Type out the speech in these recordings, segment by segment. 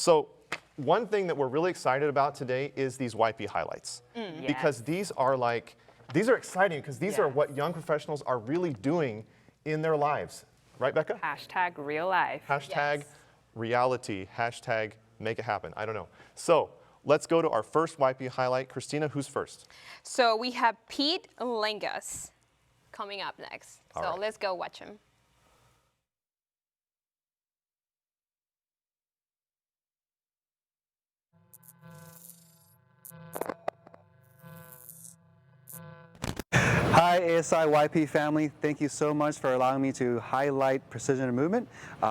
So one thing that we're really excited about today is these YP highlights. Because these are exciting because these are what young professionals are really doing in their lives. Right, Becca? Hashtag real life. Hashtag reality. Hashtag make it happen. I don't know. So let's go to our first YP highlight. Christina, who's first? So we have Pete Lingas coming up next. All So right. let's go watch him. Hi ASI YP family, thank you so much for allowing me to highlight precision movement,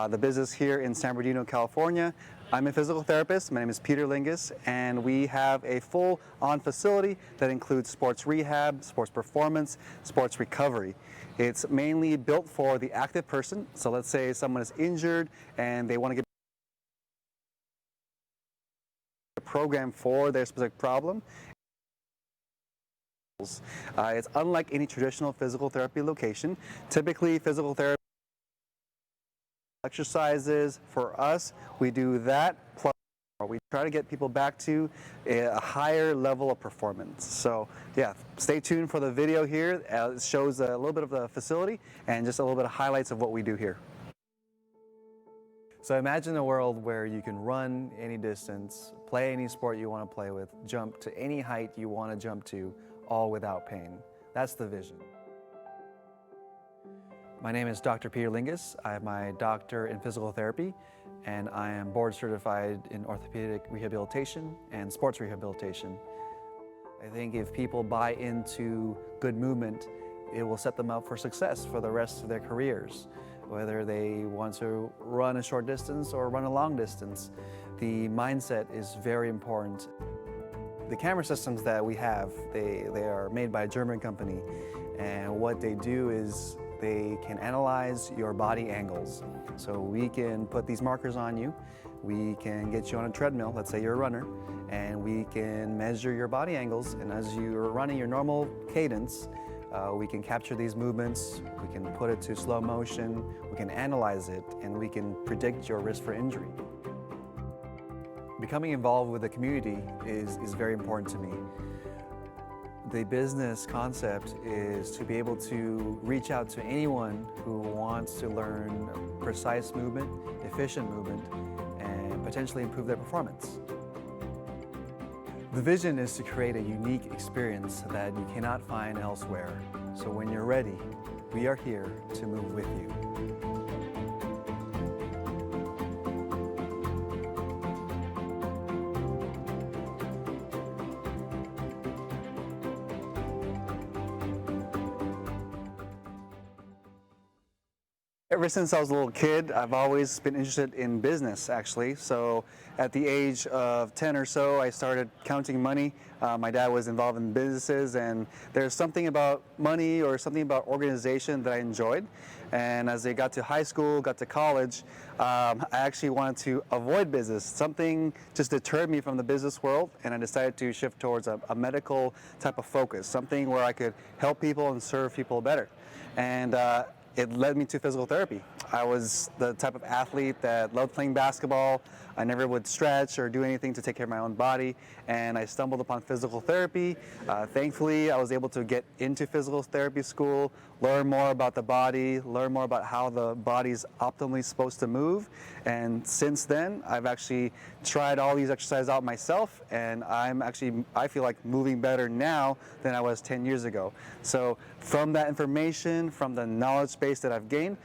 the business here in San Bernardino, California. I'm a physical therapist, my name is Peter Lingas, and we have a full-on facility that includes sports rehab, sports performance, sports recovery. It's mainly built for the active person, so let's say someone is injured and they want to get a program for their specific problem. It's unlike any traditional physical therapy location. Typically, physical therapy exercises, for us, we do that plus we try to get people back to a higher level of performance. So yeah, stay tuned for the video here. It shows a little bit of the facility and just a little bit of highlights of what we do here. So imagine a world where you can run any distance, play any sport you want to play with, jump to any height you want to jump to, all without pain. That's the vision. My name is Dr. Peter Lingas. I have my doctor in physical therapy, and I am board certified in orthopedic rehabilitation and sports rehabilitation. I think if people buy into good movement, it will set them up for success for the rest of their careers. Whether they want to run a short distance or run a long distance, the mindset is very important. The camera systems that we have, they are made by a German company, and what they do is they can analyze your body angles. So we can put these markers on you, we can get you on a treadmill, let's say you're a runner, and we can measure your body angles, and as you're running your normal cadence, we can capture these movements, we can put it to slow motion, we can analyze it, and we can predict your risk for injury. Becoming involved with the community is very important to me. The business concept is to be able to reach out to anyone who wants to learn precise movement, efficient movement, and potentially improve their performance. The vision is to create a unique experience that you cannot find elsewhere. So when you're ready, we are here to move with you. Ever since I was a little kid, I've always been interested in business, actually. So at the age of 10 or so, I started counting money. My dad was involved in businesses, and there's something about money or something about organization that I enjoyed. And as I got to high school, got to college, I actually wanted to avoid business. Something just deterred me from the business world, and I decided to shift towards a medical type of focus, something where I could help people and serve people better. And it led me to physical therapy. I was the type of athlete that loved playing basketball. I never would stretch or do anything to take care of my own body, and I stumbled upon physical therapy. Thankfully, I was able to get into physical therapy school, learn more about the body, learn more about how the body's optimally supposed to move, and since then, I've actually tried all these exercises out myself, and I feel like moving better now than I was 10 years ago. So from that information, from the knowledge base that I've gained,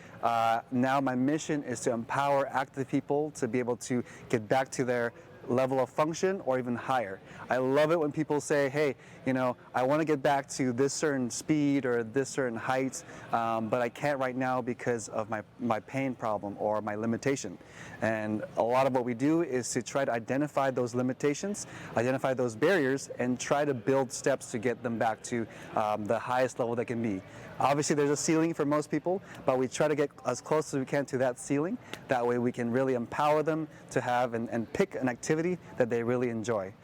now my mission is to empower active people to be able to get back to their level of function or even higher. I love it when people say, hey, I want to get back to this certain speed or this certain height, but I can't right now because of my pain problem or my limitation. And a lot of what we do is to try to identify those limitations, identify those barriers, and try to build steps to get them back to the highest level they can be. Obviously, there's a ceiling for most people, but we try to get as close as we can to that ceiling. That way we can really empower them to have and pick an activity that they really enjoy.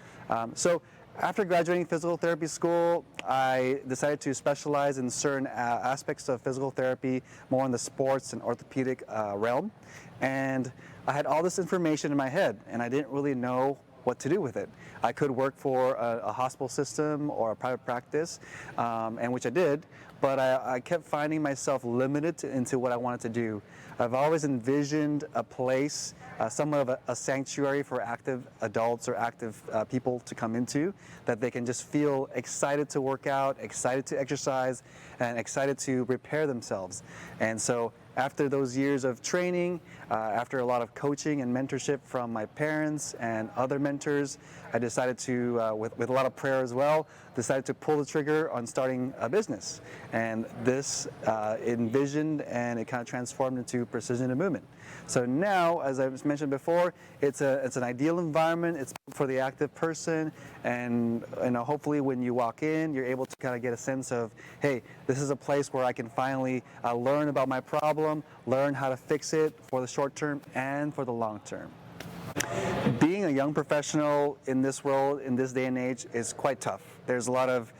So after graduating physical therapy school, I decided to specialize in certain aspects of physical therapy, more in the sports and orthopedic realm. And I had all this information in my head, and I didn't really know what to do with it. I could work for a hospital system or a private practice, and which I did, but I kept finding myself limited into what I wanted to do. I've always envisioned a place, somewhat of a sanctuary for active adults or active people to come into, that they can just feel excited to work out, excited to exercise, and excited to repair themselves. And so after those years of training, after a lot of coaching and mentorship from my parents and other mentors, I decided to, with a lot of prayer as well, decided to pull the trigger on starting a business. And this envisioned and it kind of transformed into Precision and Movement. So now, as I mentioned before, it's an ideal environment. It's for the active person, and hopefully when you walk in, you're able to kind of get a sense of, hey, this is a place where I can finally learn about my problem, learn how to fix it for the short term and for the long term. Being a young professional in this world, in this day and age, is quite tough. There's a lot of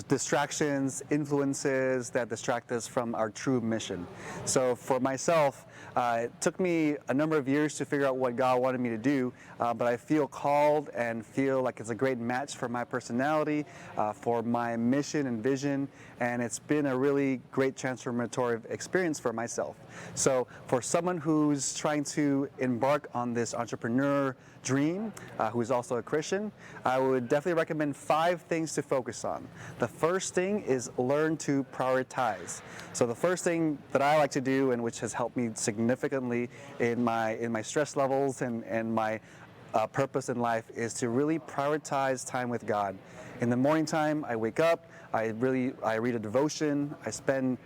distractions, influences that distract us from our true mission. So for myself, it took me a number of years to figure out what God wanted me to do, but I feel called and feel like it's a great match for my personality, for my mission and vision, and it's been a really great transformative experience for myself. So for someone who's trying to embark on this entrepreneur dream, who's also a Christian, I would definitely recommend 5 things to focus on. The first thing is learn to prioritize. So the first thing that I like to do, and which has helped me significantly in my stress levels and my purpose in life, is to really prioritize time with God. In the morning time, I wake up, I read a devotion, I spend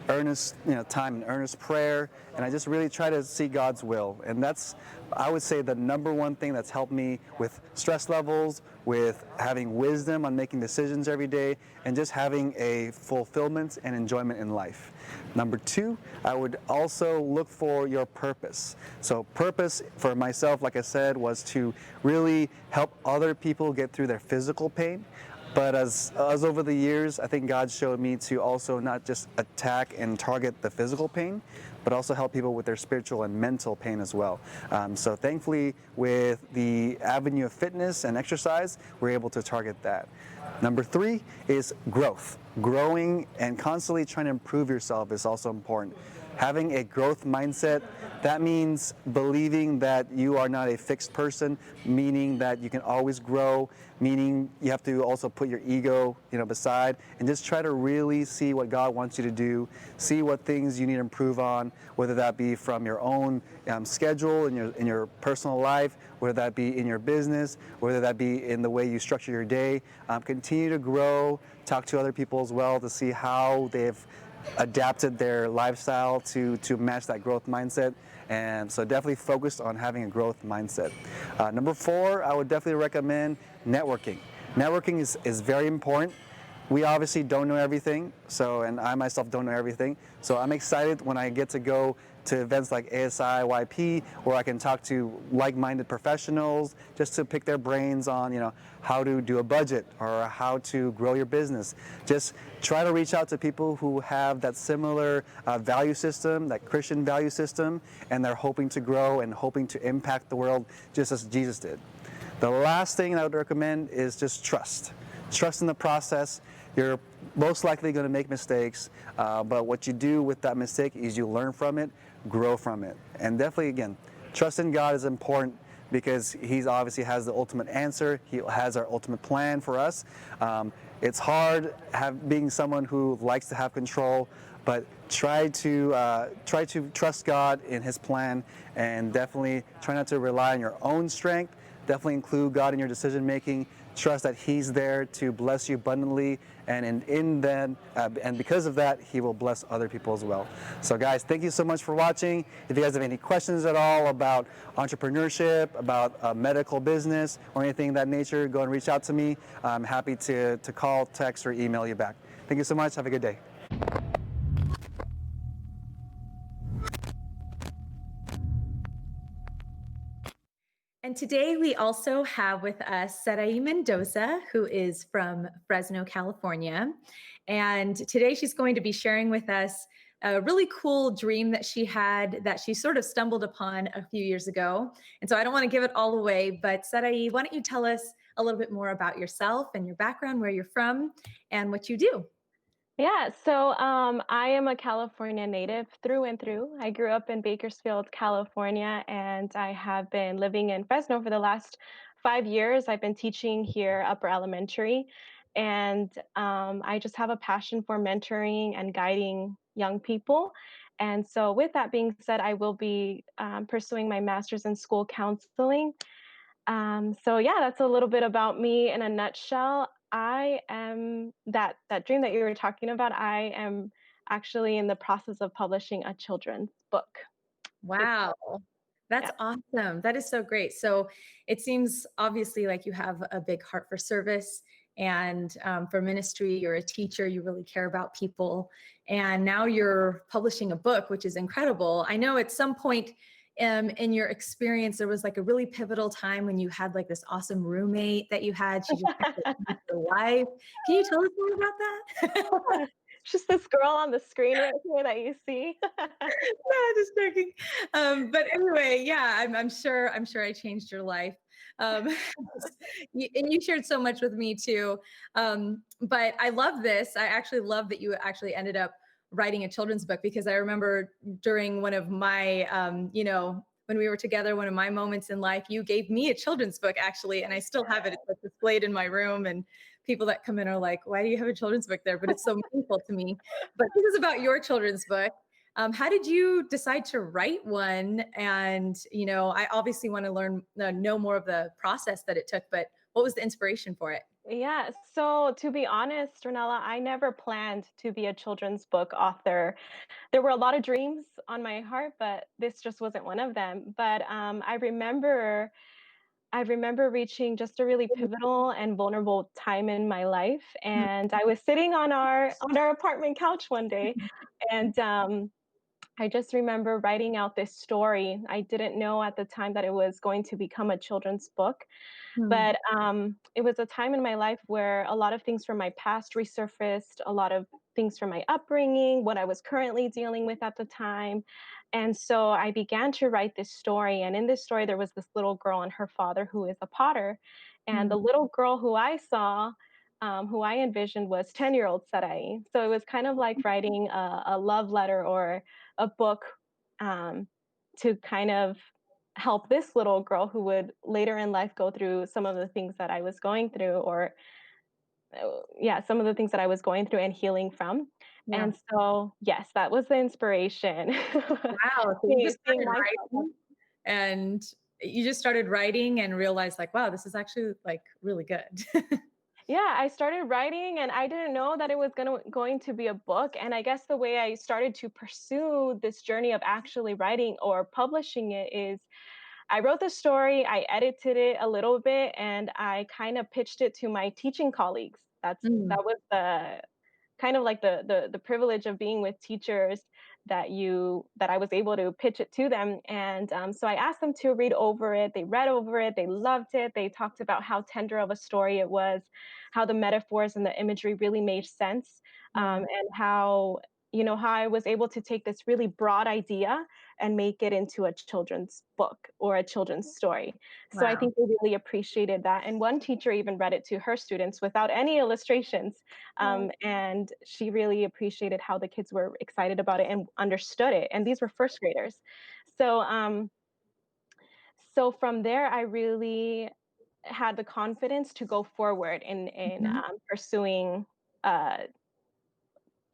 earnest time in earnest prayer, and I just really try to see God's will. And that's, I would say, the number one thing that's helped me with stress levels, with having wisdom on making decisions every day, and just having a fulfillment and enjoyment in life. Number 2, I would also look for your purpose. So purpose for myself, like I said, was to really help other people get through their physical pain. But as over the years, I think God showed me to also not just attack and target the physical pain, but also help people with their spiritual and mental pain as well. So thankfully, with the avenue of fitness and exercise, we're able to target that. Number 3 is growth. Growing and constantly trying to improve yourself is also important. Having a growth mindset, that means believing that you are not a fixed person, meaning that you can always grow, meaning you have to also put your ego, beside, and just try to really see what God wants you to do, see what things you need to improve on, whether that be from your own schedule in your personal life, whether that be in your business, whether that be in the way you structure your day. Continue to grow, talk to other people as well to see how they've adapted their lifestyle to match that growth mindset. And so definitely focused on having a growth mindset. Number 4, I would definitely recommend networking. Networking is very important. We obviously don't know everything, and I myself don't know everything. So I'm excited when I get to go to events like ASI, YP, where I can talk to like-minded professionals just to pick their brains on, how to do a budget or how to grow your business. Just try to reach out to people who have that similar value system, that Christian value system, and they're hoping to grow and hoping to impact the world just as Jesus did. The last thing I would recommend is just trust. Trust in the process. You're most likely going to make mistakes, but what you do with that mistake is you learn from it, grow from it. And definitely, again, trust in God is important because He obviously has the ultimate answer. He has our ultimate plan for us. It's hard being someone who likes to have control, but try to trust God in His plan, and definitely try not to rely on your own strength. Definitely include God in your decision making. Trust that He's there to bless you abundantly, and and because of that, He will bless other people as well. So guys, thank you so much for watching. If you guys have any questions at all about entrepreneurship, about medical business, or anything of that nature, go and reach out to me. I'm happy to call, text, or email you back. Thank you so much. Have a good day. And today we also have with us Sarai Mendoza, who is from Fresno, California. And today she's going to be sharing with us a really cool dream that she had that she sort of stumbled upon a few years ago. And so I don't want to give it all away, but Sarai, why don't you tell us a little bit more about yourself and your background, where you're from, and what you do? Yeah, I am a California native through and through. I grew up in Bakersfield, California, and I have been living in Fresno for the last 5 years. I've been teaching here upper elementary, and I just have a passion for mentoring and guiding young people. And so, with that being said, I will be pursuing my master's in school counseling. So yeah, that's a little bit about me in a nutshell. I am that dream that you were talking about. I am actually in the process of publishing a children's book. It's Wow. That's yeah. awesome. That is so great. So it seems obviously like you have a big heart for service and for ministry. You're a teacher, you really care about people. And now you're publishing a book, which is incredible. I know at some point in your experience, there was like a really pivotal time when you had like this awesome roommate that you had. She just changed your life. Can you tell us more about that? Just this girl on the screen right here that you see. No, just joking. But anyway, yeah, I'm sure I changed your life. Um, and you shared so much with me too. But I love this. I actually love that you actually ended up writing a children's book because I remember during one of my, when we were together, one of my moments in life, you gave me a children's book actually, and I still have it. It's like displayed in my room, and people that come in are like, "Why do you have a children's book there?" But it's so meaningful to me. But this is about your children's book. How did you decide to write one? And I obviously want to know more of the process that it took. But what was the inspiration for it? Yeah, so to be honest, Renella, I never planned to be a children's book author. There were a lot of dreams on my heart, but this just wasn't one of them. But I remember reaching just a really pivotal and vulnerable time in my life, and I was sitting on our apartment couch one day, and I just remember writing out this story. I didn't know at the time that it was going to become a children's book, Hmm. but it was a time in my life where a lot of things from my past resurfaced, a lot of things from my upbringing, what I was currently dealing with at the time. And so I began to write this story. And in this story, there was this little girl and her father who is a potter. And Hmm. the little girl who I saw, who I envisioned was 10-year-old Sarai. So it was kind of like writing a love letter or a book um, to kind of help this little girl who would later in life go through some of the things that I was going through, or yeah, some of the things that I was going through and healing from. Yeah. And so, yes, that was the inspiration. Wow. So you seeing, just seeing started myself. writing, and you just started writing and realized like, wow, this is actually like really good. Yeah, I started writing and I didn't know that it was going to be a book. And I guess the way I started to pursue this journey of actually writing or publishing it is I wrote the story, I edited it a little bit, and I kind of pitched it to my teaching colleagues. Mm. That was the kind of like the privilege of being with teachers that I was able to pitch it to them. And so I asked them to read over it. They read over it. They loved it. They talked about how tender of a story it was, how the metaphors and the imagery really made sense, Yeah. and how I was able to take this really broad idea and make it into a children's book or a children's story. So I Wow. think they really appreciated that. And one teacher even read it to her students without any illustrations, Oh, and she really appreciated how the kids were excited about it and understood it. And these were first graders. So, so from there, I really had the confidence to go forward in mhm. pursuing uh,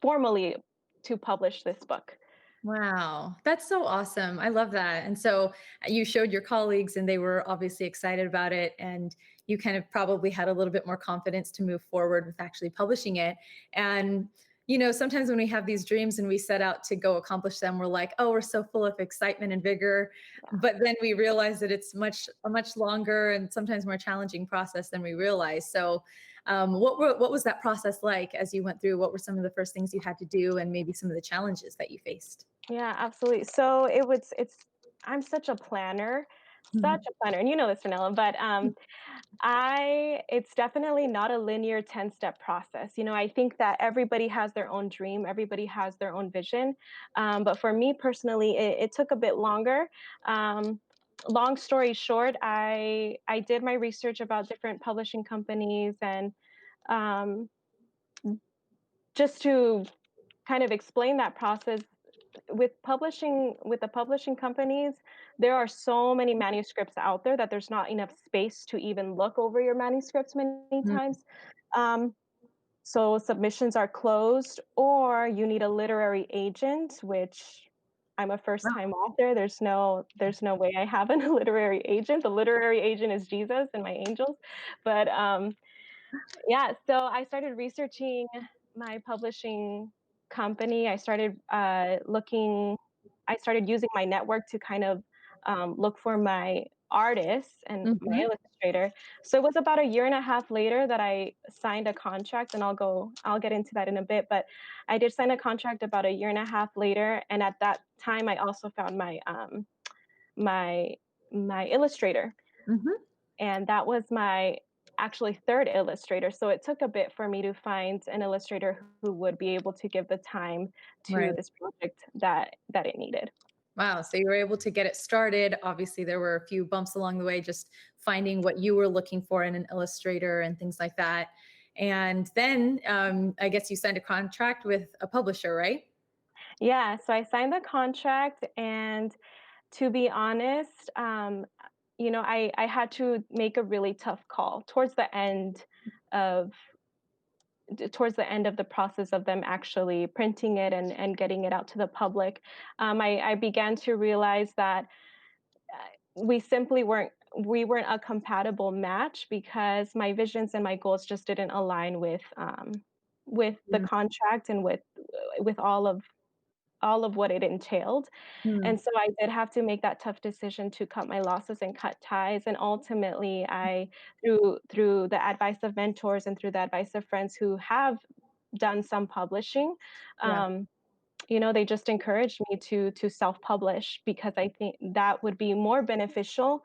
formally to publish this book. Wow, that's so awesome. I love that. And so you showed your colleagues, and they were obviously excited about it. And you kind of probably had a little bit more confidence to move forward with actually publishing it. And, sometimes when we have these dreams and we set out to go accomplish them, we're like, oh, we're so full of excitement and vigor. Yeah. But then we realize that it's a much longer and sometimes more challenging process than we realize. So, what was that process like as you went through? What were some of the first things you had to do, and maybe some of the challenges that you faced? Yeah, absolutely. So it's I'm such a planner, Mhm. and you know this, Vanilla, but It's definitely not a linear 10-step process. I think that everybody has their own dream, everybody has their own vision. But for me personally, it took a bit longer. Um, Long story short, I did my research about different publishing companies, and um, just to kind of explain that process, with the publishing companies, there are so many manuscripts out there that there's not enough space to even look over your manuscripts many Mm, times. Um, so submissions are closed, or you need a literary agent, which I'm a first wow. time author. There's no way I have a literary agent. The literary agent is Jesus and my angels. But yeah, so I started researching my publishing company. I started using my network to kind of look for my artists and my Mhm. illustrator. So it was about a year and a half later that I signed a contract, and I'll get into that in a bit. But I did sign a contract about a year and a half later, and at that time, I also found my my illustrator, Mhm. and that was my actually third illustrator. So it took a bit for me to find an illustrator who would be able to give the time to Right. this project that it needed. Wow. So you were able to get it started. Obviously, there were a few bumps along the way, just finding what you were looking for in an illustrator and things like that. And then I guess you signed a contract with a publisher, right? Yeah, so I signed the contract, and to be honest, I had to make a really tough call of towards the end of the process of them actually printing it and getting it out to the public. I began to realize that we simply weren't a compatible match, because my visions and my goals just didn't align with the Mm. contract and with all of what it entailed. Hmm. And so I did have to make that tough decision to cut my losses and cut ties. And ultimately, through the advice of mentors and through the advice of friends who have done some publishing, Yeah. um, they just encouraged me to self-publish, because I think that would be more beneficial,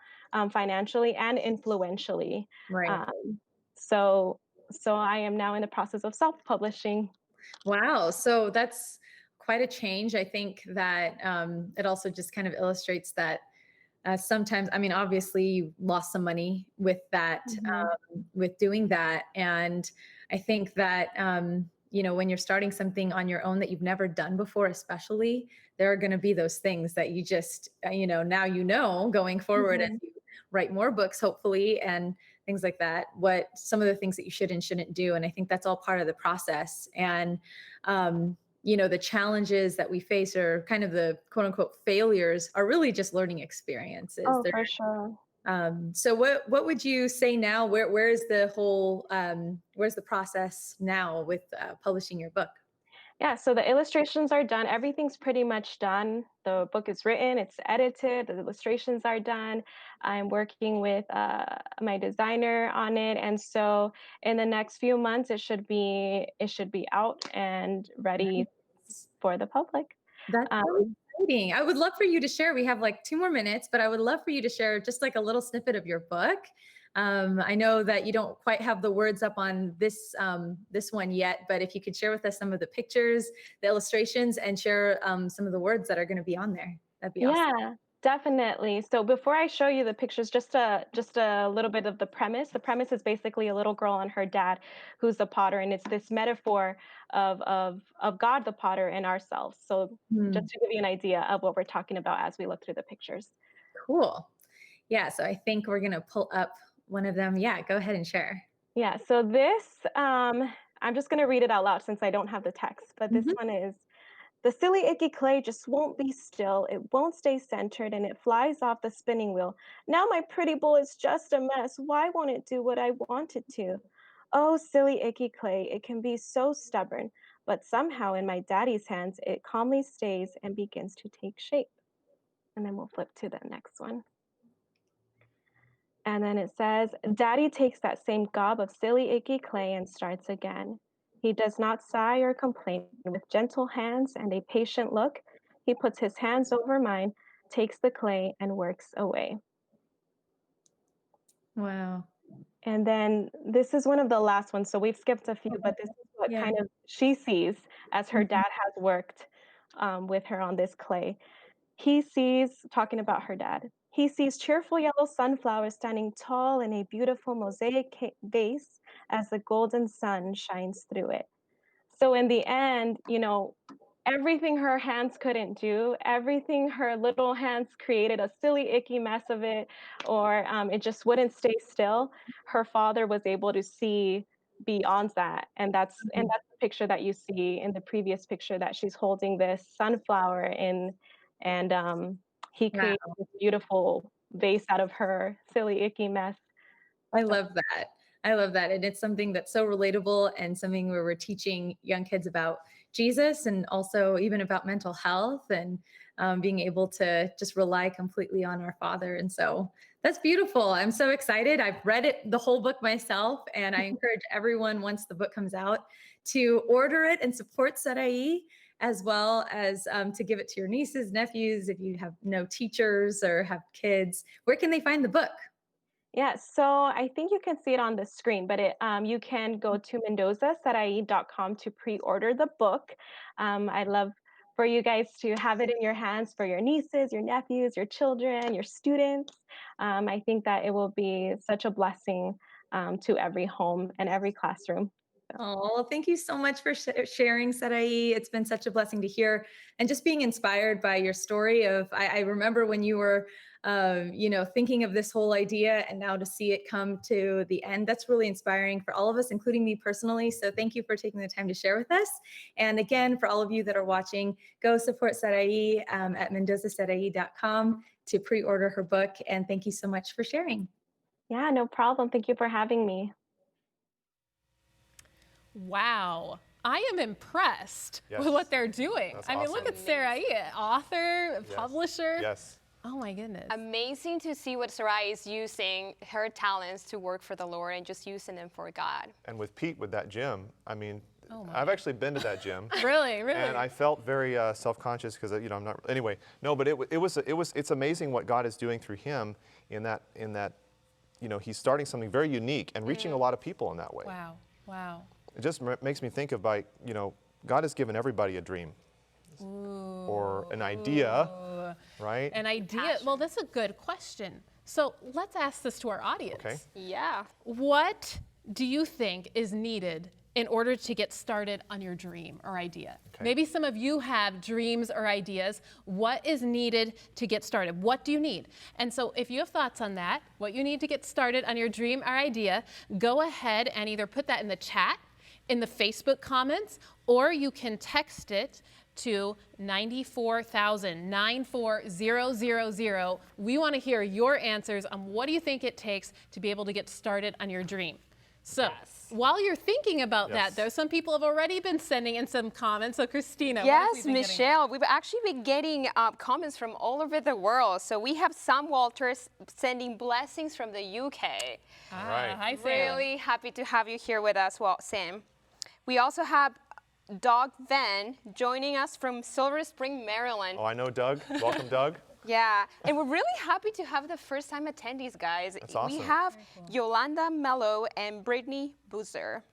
financially and influentially. Right. Um, so so I am now in the process of self-publishing. Wow. So that's quite a change. I think that it also just kind of illustrates that sometimes, I mean, obviously, you lost some money with that, Mhm. with doing that. And I think that, when you're starting something on your own that you've never done before, especially, there are going to be those things that you just, now going forward as Mhm. you write more books, hopefully, and things like that, what some of the things that you should and shouldn't do. And I think that's all part of the process. And, the challenges that we face, or kind of the quote unquote failures, are really just learning experiences. Oh, for sure. So what would you say now? Where's the process now with publishing your book? Yeah, so the illustrations are done. Everything's pretty much done. The book is written, it's edited, the illustrations are done. I'm working with my designer on it, and so in the next few months, it should be out and ready for the public. That's so Um, exciting. I would love for you to share. We have like 2 more minutes, but I would love for you to share just like a little snippet of your book. I know that you don't quite have the words up on this one yet, but if you could share with us some of the pictures, the illustrations, and share some of the words that are going to be on there, that'd be awesome. Yeah, definitely. So before I show you the pictures, just a little bit of the premise. The premise is basically a little girl and her dad, who's the potter, and it's this metaphor of God the potter and ourselves. So Hmm, just to give you an idea of what we're talking about as we look through the pictures. cool. Yeah. So I think we're gonna pull up one of them. Yeah. Go ahead and share. Yeah, so I'm just gonna read it out loud since I don't have the text, but this Mhm. one is: the silly icky clay just won't be still. It won't stay centered and it flies off the spinning wheel. Now my pretty bowl is just a mess. Why won't it do what I want it to? Oh, silly icky clay, it can be so stubborn, but somehow in my daddy's hands, it calmly stays and begins to take shape. And then we'll flip to the next one. And then it says, Daddy takes that same gob of silly, icky clay and starts again. He does not sigh or complain. With gentle hands and a patient look, he puts his hands over mine, takes the clay, and works away. Wow. And then this is one of the last ones, so we've skipped a few, but this is what Yeah. kind of she sees as her Mhm. dad has worked with her on this clay. He sees, talking about her dad, he sees cheerful yellow sunflowers standing tall in a beautiful mosaic vase as the golden sun shines through it. So in the end, everything her hands couldn't do, everything her little hands created a silly, icky mess of it, or it just wouldn't stay still. Her father was able to see beyond that, and Mhm. that's the picture that you see in the previous picture that she's holding this sunflower in, and he created Wow. this beautiful vase out of her silly, icky mess. I So love that. I love that. And it's something that's so relatable and something where we're teaching young kids about Jesus and also even about mental health and being able to just rely completely on our Father. And so that's beautiful. I'm so excited. I've read it, the whole book myself, and I encourage everyone once the book comes out to order it and support Sarai, as well as to give it to your nieces, nephews, if you have no teachers or have kids. Where can they find the book? yeah, so I think you can see it on the screen, but you can go to mendozasarai.com to pre-order the book. I'd love for you guys to have it in your hands for your nieces, your nephews, your children, your students. I think that it will be such a blessing to every home and every classroom. So, Oh, well, thank you so much for sharing, Sarai. It's been such a blessing to hear and just being inspired by your story of, I remember when you were, thinking of this whole idea and now to see it come to the end, that's really inspiring for all of us, including me personally. So thank you for taking the time to share with us. And again, for all of you that are watching, go support Sarai at mendozasarai.com to pre-order her book. And thank you so much for sharing. yeah, no problem. Thank you for having me. Wow. I am impressed Yes. with what they're doing. That's I mean, look at awesome. Sarai, author, Yes. publisher. Yes. Oh my goodness. Amazing to see what Sarai is using her talents to work for the Lord and just using them for God. And with Pete, with that gym, I mean, Oh my. I've actually been to that gym. Really, really. And I felt very self-conscious because I'm not. Anyway, no, but it's amazing what God is doing through him in that he's starting something very unique and reaching a lot of people in that way. Wow, wow. It just makes me think of God has given everybody a dream or an idea, right? An idea. Well, that's a good question. So let's ask this to our audience. Okay. Yeah. What do you think is needed in order to get started on your dream or idea? Okay. Maybe some of you have dreams or ideas. What is needed to get started? What do you need? And so if you have thoughts on that, what you need to get started on your dream or idea, go ahead and either put that in the chat, in the Facebook comments, or you can text it to 94,000 94000. We want to hear your answers on what do you think it takes to be able to get started on your dream. So while you're thinking about that, though, some people have already been sending in some comments. So Christina, what have we Yes, been getting? Michelle, we've actually been getting comments from all over the world. So we have Sam Walters sending blessings from the UK. Ah, right. hi, Sam. Really happy to have you here with us, Sam. We also have Doug Van joining us from Silver Spring, Maryland. Oh, I know Doug. Welcome, Doug. Yeah, and we're really happy to have the first-time attendees, guys. That's awesome. We have Yolanda Mello and Brittany Boozer.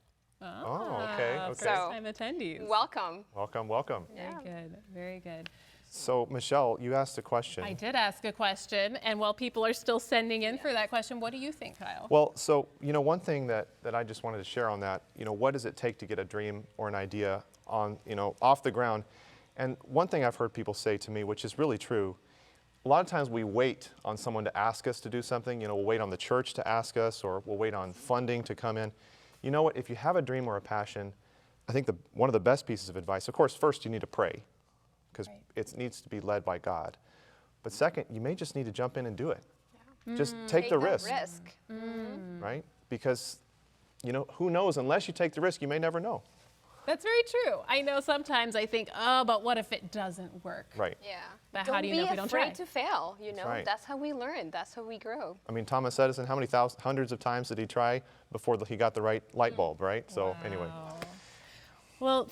Oh, okay. Okay. First-time attendees. Welcome. Welcome, welcome. Very good, very good. So, Michelle, you asked a question. I did ask a question, and while people are still sending in for that question, what do you think, Kyle? Well, so, one thing that I just wanted to share on that, what does it take to get a dream or an idea on, off the ground? And one thing I've heard people say to me, which is really true, a lot of times we wait on someone to ask us to do something. We'll wait on the church to ask us, or we'll wait on funding to come in. You know what? If you have a dream or a passion, I think one of the best pieces of advice, of course, first you need to pray, because it needs to be led by God. But second, you may just need to jump in and do it. Yeah. Just take the risk. Right? Because, who knows? Unless you take the risk, you may never know. That's very true. I know sometimes I think, oh, but what if it doesn't work? Right. Yeah. But how do you know if we don't try? Don't be afraid to fail, right. That's how we learn. That's how we grow. I mean, Thomas Edison, how many hundreds of times did he try before he got the right light bulb, right? So anyway. Well,